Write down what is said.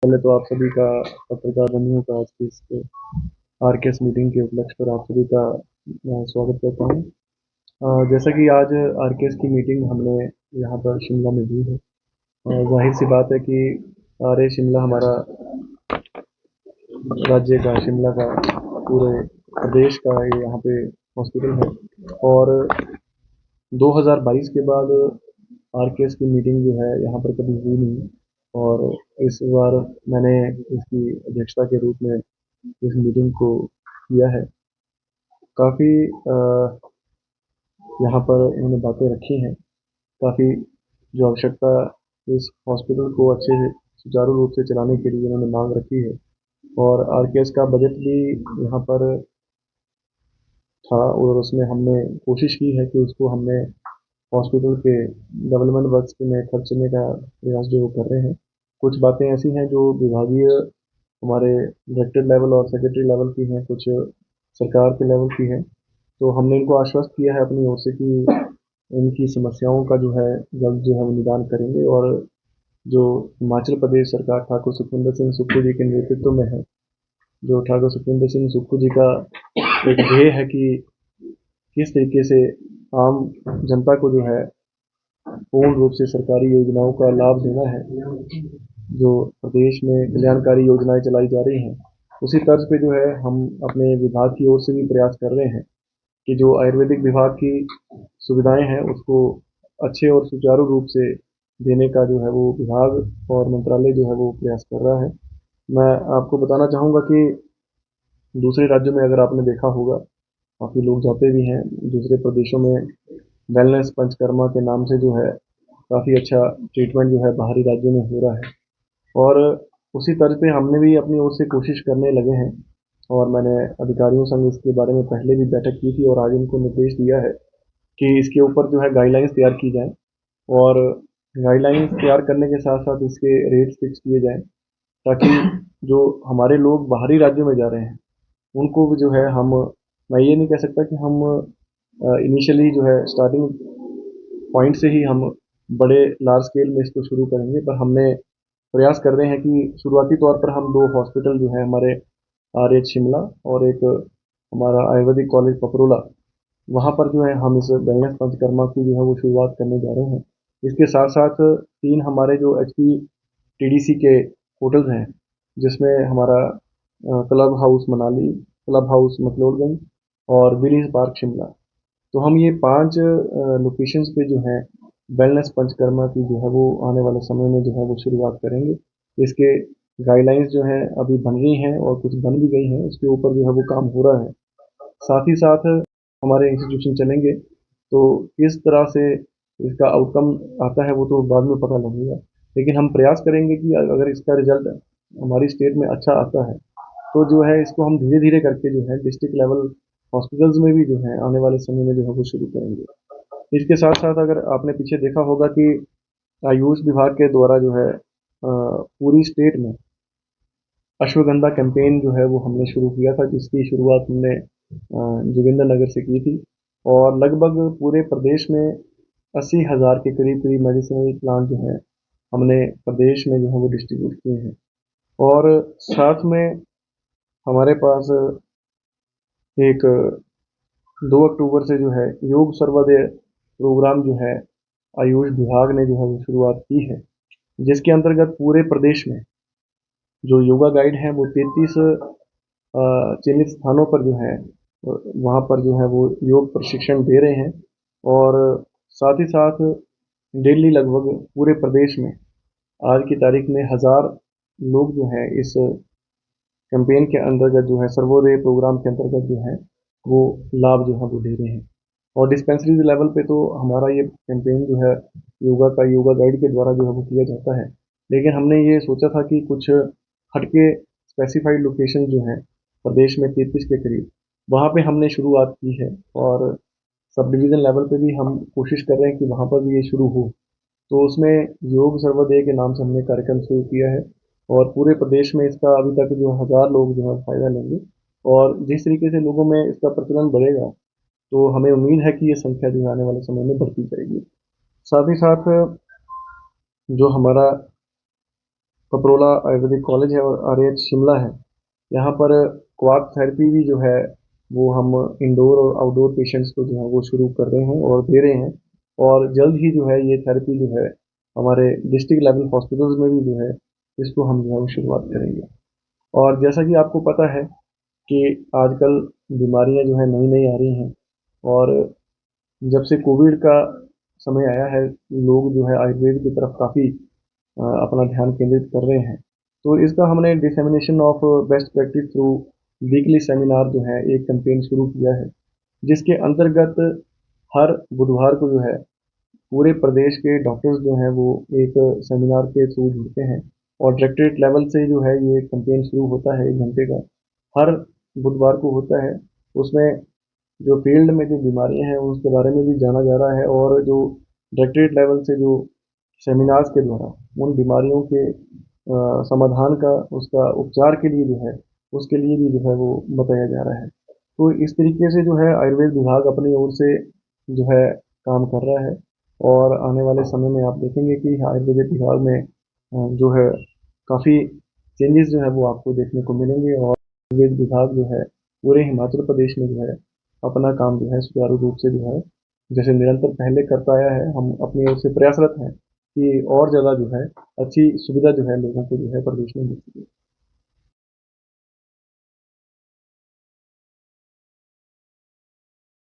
पहले तो आप सभी का, पत्रकार बंधुओं का, आज की इस आरकेएस मीटिंग के उपलक्ष्य पर आप सभी का स्वागत करता हूँ। जैसा कि आज आरकेएस की मीटिंग हमने यहाँ पर शिमला में दी है। जाहिर सी बात है कि आर शिमला हमारा राज्य का, शिमला का, पूरे प्रदेश का ये यहाँ पे हॉस्पिटल है। और 2022 के बाद आरकेएस की मीटिंग जो है यहाँ पर कभी हुई नहीं, और इस बार मैंने इसकी अध्यक्षता के रूप में इस मीटिंग को किया है। काफ़ी यहाँ पर इन्होंने बातें रखी हैं। काफ़ी जो आवश्यकता इस हॉस्पिटल को अच्छे से सुचारू रूप से चलाने के लिए इन्होंने मांग रखी है। और आरकेएस का बजट भी यहाँ पर था, और उसमें हमने कोशिश की है कि उसको हमने हॉस्पिटल के डेवलपमेंट वर्क्स में खर्चने का प्रयास जो वो कर रहे हैं। कुछ बातें ऐसी हैं जो विभागीय हमारे डायरेक्टर लेवल और सेक्रेटरी लेवल की हैं, कुछ सरकार के लेवल की हैं। तो हमने इनको आश्वस्त किया है अपनी ओर से कि इनकी समस्याओं का जो है जल्द जो है वो निदान करेंगे। और जो हिमाचल प्रदेश सरकार ठाकुर सुखविंदर सिंह सुक्खू जी के नेतृत्व में है, जो ठाकुर सुखविंदर सिंह सुक्खू जी का एक ध्येय है कि किस तरीके से आम जनता को जो है पूर्ण रूप से सरकारी योजनाओं का लाभ देना है। जो प्रदेश में कल्याणकारी योजनाएं चलाई जा रही हैं, उसी तर्ज पे जो है हम अपने विभाग की ओर से भी प्रयास कर रहे हैं कि जो आयुर्वेदिक विभाग की सुविधाएं हैं उसको अच्छे और सुचारू रूप से देने का जो है वो विभाग और मंत्रालय जो है वो प्रयास कर रहा है। मैं आपको बताना चाहूँगा कि दूसरे राज्यों में अगर आपने देखा होगा, काफ़ी लोग जाते भी हैं दूसरे प्रदेशों में, वेलनेस पंचकर्मा के नाम से जो है काफ़ी अच्छा ट्रीटमेंट जो है बाहरी राज्यों में हो रहा है। और उसी तर्ज पे हमने भी अपनी ओर से कोशिश करने लगे हैं। और मैंने अधिकारियों संग इसके बारे में पहले भी बैठक की थी, और आज इनको निर्देश दिया है कि इसके ऊपर जो है गाइडलाइंस तैयार की जाए, और गाइडलाइंस तैयार करने के साथ साथ इसके रेट्स फिक्स किए जाएं, ताकि जो हमारे लोग बाहरी राज्यों में जा रहे हैं उनको भी जो है हम, मैं ये नहीं कह सकता कि हम इनिशियली जो है स्टार्टिंग पॉइंट से ही हम बड़े लार्ज स्केल में इसको शुरू करेंगे, पर हमने प्रयास कर रहे हैं कि शुरुआती तौर पर हम दो हॉस्पिटल जो है हमारे, आर शिमला और एक हमारा आयुर्वेदिक कॉलेज पपरोला, वहाँ पर जो है हम इस वेलनेस पंचकर्मा की जो है वो शुरुआत करने जा रहे हैं। इसके साथ साथ 3 हमारे जो एचपी टीडीसी के होटल्स हैं, जिसमें हमारा club house Manali, club house McLeodganj और विलीज पार्क शिमला, तो हम ये 5 लोकेशंस पे जो है वेलनेस पंचकर्मा की जो है वो आने वाले समय में जो है वो शुरुआत करेंगे। इसके गाइडलाइंस जो हैं अभी बन रही हैं और कुछ बन भी गई हैं, उसके ऊपर जो है वो काम हो रहा है। साथ ही साथ हमारे इंस्टीट्यूशन चलेंगे, तो किस तरह से इसका आउटकम आता है वो तो बाद में पता लगेगा। लेकिन हम प्रयास करेंगे कि अगर इसका रिजल्ट हमारी स्टेट में अच्छा आता है, तो जो है इसको हम धीरे धीरे करके जो है डिस्ट्रिक्ट लेवल हॉस्पिटल्स में भी जो है आने वाले समय में जो है वो शुरू करेंगे। इसके साथ साथ अगर आपने पीछे देखा होगा कि आयुष विभाग के द्वारा जो है पूरी स्टेट में अश्वगंधा कैंपेन जो है वो हमने शुरू किया था, जिसकी शुरुआत हमने जोगिंदर से की थी। और लगभग पूरे प्रदेश में 80,000 के करीब करीब मेडिसिनल प्लांट जो है हमने प्रदेश में जो है वो डिस्ट्रीब्यूट किए हैं। और साथ में हमारे पास एक 2 अक्टूबर से जो है योग सर्वोदय प्रोग्राम जो है आयुष विभाग ने जो है वो शुरुआत की है, जिसके अंतर्गत पूरे प्रदेश में जो योगा गाइड हैं वो 33 चिन्हित स्थानों पर जो है वहाँ पर जो है वो योग प्रशिक्षण दे रहे हैं। और साथ ही साथ डेली लगभग पूरे प्रदेश में आज की तारीख में 1000 लोग जो हैं इस कैंपेन के अंतर्गत जो है सर्वोदय प्रोग्राम के अंतर्गत जो है वो लाभ जो है वो ले रहे हैं। और डिस्पेंसरीज लेवल पे तो हमारा ये कैंपेन जो है योगा का, योगा गाइड के द्वारा जो है वो किया जाता है। लेकिन हमने ये सोचा था कि कुछ हटके स्पेसिफाइड लोकेशन जो हैं प्रदेश में 33 के करीब, वहाँ पे हमने शुरुआत की है। और सब डिवीज़न लेवल पे भी हम कोशिश कर रहे हैं कि वहाँ पर भी ये शुरू हो। तो उसमें योग सर्वोदय के नाम से हमने कार्यक्रम शुरू किया है, और पूरे प्रदेश में इसका अभी तक जो 1000 लोग जो है फ़ायदा लेंगे। और जिस तरीके से लोगों में इसका प्रचलन बढ़ेगा, तो हमें उम्मीद है कि ये संख्या जो है आने वाले समय में बढ़ती जाएगी। साथ ही साथ जो हमारा पपरोला आयुर्वेदिक कॉलेज है और आरएच शिमला है। यहाँ पर क्वाथ थेरेपी भी जो है वो हम इंडोर और आउटडोर पेशेंट्स को जो है वो शुरू कर रहे हैं और दे रहे हैं, और जल्द ही जो है ये थेरेपी जो है हमारे डिस्ट्रिक्ट लेवल हॉस्पिटल्स में भी जो है इसको हम जो है वो शुरुआत करेंगे। और जैसा कि आपको पता है कि आजकल बीमारियां जो है नई नई आ रही हैं, और जब से कोविड का समय आया है लोग जो है आयुर्वेद की तरफ काफ़ी अपना ध्यान केंद्रित कर रहे हैं। तो इसका हमने dissemination of best practice through weekly seminar जो है एक कैंपेन शुरू किया है, जिसके अंतर्गत हर बुधवार को जो है पूरे प्रदेश के डॉक्टर्स जो हैं वो एक सेमिनार के थ्रू जुड़ते हैं, और डायरेक्टरेट लेवल से जो है ये कैंपेन शुरू होता है 1 घंटे का, हर बुधवार को होता है। उसमें जो फील्ड में जो बीमारियां हैं उसके बारे में भी जाना जा रहा है, और जो डायरेक्टरेट लेवल से जो सेमिनार्स के द्वारा उन बीमारियों के समाधान का, उसका उपचार के लिए जो है उसके लिए भी जो है वो बताया जा रहा है। तो इस तरीके से जो है आयुर्वेद विभाग अपनी ओर से जो है काम कर रहा है, और आने वाले समय में आप देखेंगे कि आयुर्वेदिक विभाग में जो है काफ़ी चेंजेस जो है वो आपको देखने को मिलेंगे, और आयुर्वेद विभाग जो है पूरे हिमाचल प्रदेश में जो है अपना काम जो है सुचारू रूप से जो है जैसे निरंतर पहले करता आया है, हम अपनी ओर से प्रयासरत हैं कि और ज़्यादा जो है अच्छी सुविधा जो है लोगों को जो है प्रदेश में मिल सके।